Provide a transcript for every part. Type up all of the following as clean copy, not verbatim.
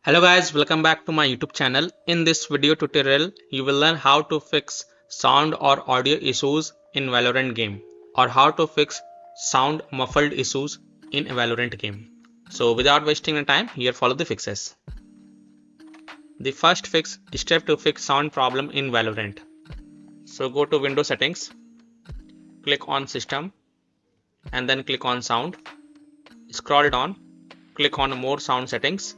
Hello guys, welcome back to my YouTube channel. In this video tutorial, you will learn how to fix sound or audio issues in Valorant game or how to fix sound muffled issues in a Valorant game. So without wasting the time, here follow the fixes. The first step to fix sound problem in Valorant. So go to Windows settings, click on system and then click on sound. Scroll down, click on more sound settings.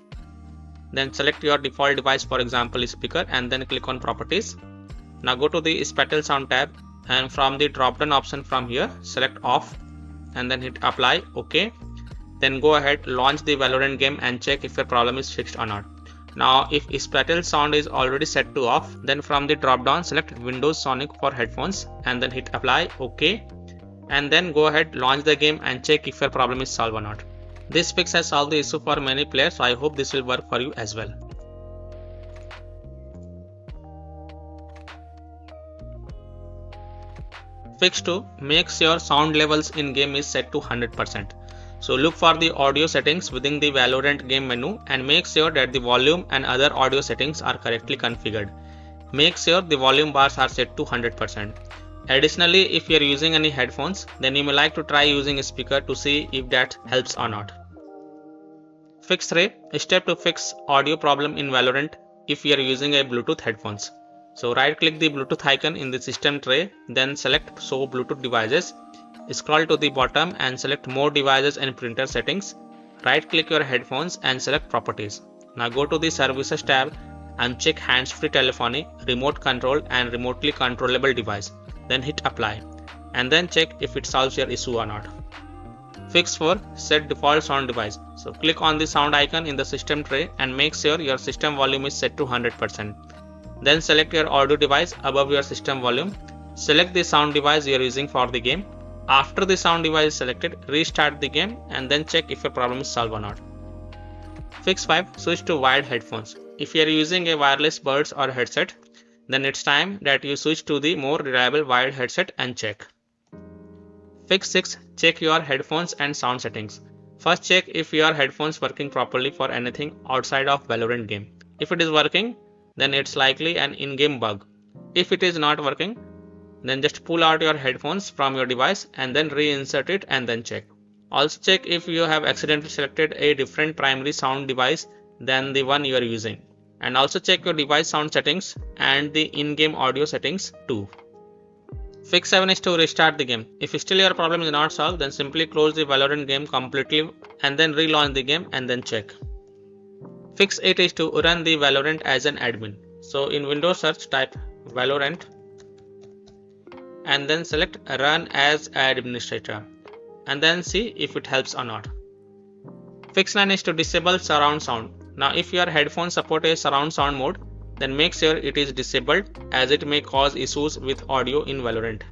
Then select your default device, for example speaker, and then click on properties. Now go to the spatial sound tab and from the drop down option from here select off and then hit apply. OK. Then go ahead, launch the Valorant game and check if your problem is fixed or not. Now if spatial sound is already set to off, then from the drop down select Windows Sonic for headphones and then hit apply. OK. And then go ahead, launch the game and check if your problem is solved or not. This fix has solved the issue for many players, so I hope this will work for you as well. Fix 2. Make sure sound levels in game is set to 100%. So look for the audio settings within the Valorant game menu and make sure that the volume and other audio settings are correctly configured. Make sure the volume bars are set to 100%. Additionally, if you are using any headphones, then you may like to try using a speaker to see if that helps or not. Fix 3. Step to fix audio problem in Valorant if you are using a Bluetooth headphones. So right click the Bluetooth icon in the system tray, then select show Bluetooth devices. Scroll to the bottom and select more devices and printer settings. Right click your headphones and select properties. Now go to the services tab and check hands-free telephony, remote control and remotely controllable device. Then hit apply and then check if it solves your issue or not. Fix 4. Set default sound device. So click on the sound icon in the system tray and make sure your system volume is set to 100%. Then select your audio device above your system volume. Select the sound device you are using for the game. After the sound device is selected, restart the game and then check if your problem is solved or not. Fix 5. Switch to wired headphones. If you are using a wireless buds or headset, then it's time that you switch to the more reliable wired headset and check. Fix 6. Check your headphones and sound settings. First check if your headphones working properly for anything outside of Valorant game. If it is working, then it's likely an in-game bug. If it is not working, then just pull out your headphones from your device and then reinsert it and then check. Also check if you have accidentally selected a different primary sound device than the one you are using. And also check your device sound settings and the in-game audio settings too. Fix 7 is to restart the game. If still your problem is not solved, then simply close the Valorant game completely and then relaunch the game and then check. Fix 8 is to run the Valorant as an admin. So in Windows search type Valorant and then select run as administrator and then see if it helps or not. Fix 9 is to disable surround sound. Now if your headphones support a surround sound mode, then make sure it is disabled as it may cause issues with audio in Valorant.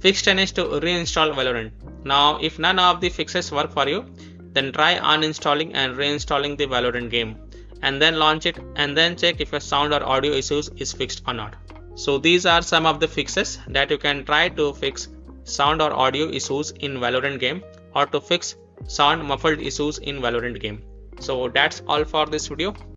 Fix 10 is to reinstall Valorant. Now if none of the fixes work for you, then try uninstalling and reinstalling the Valorant game and then launch it and then check if your sound or audio issues is fixed or not. So these are some of the fixes that you can try to fix sound or audio issues in Valorant game or to fix sound muffled issues in Valorant game. So that's all for this video.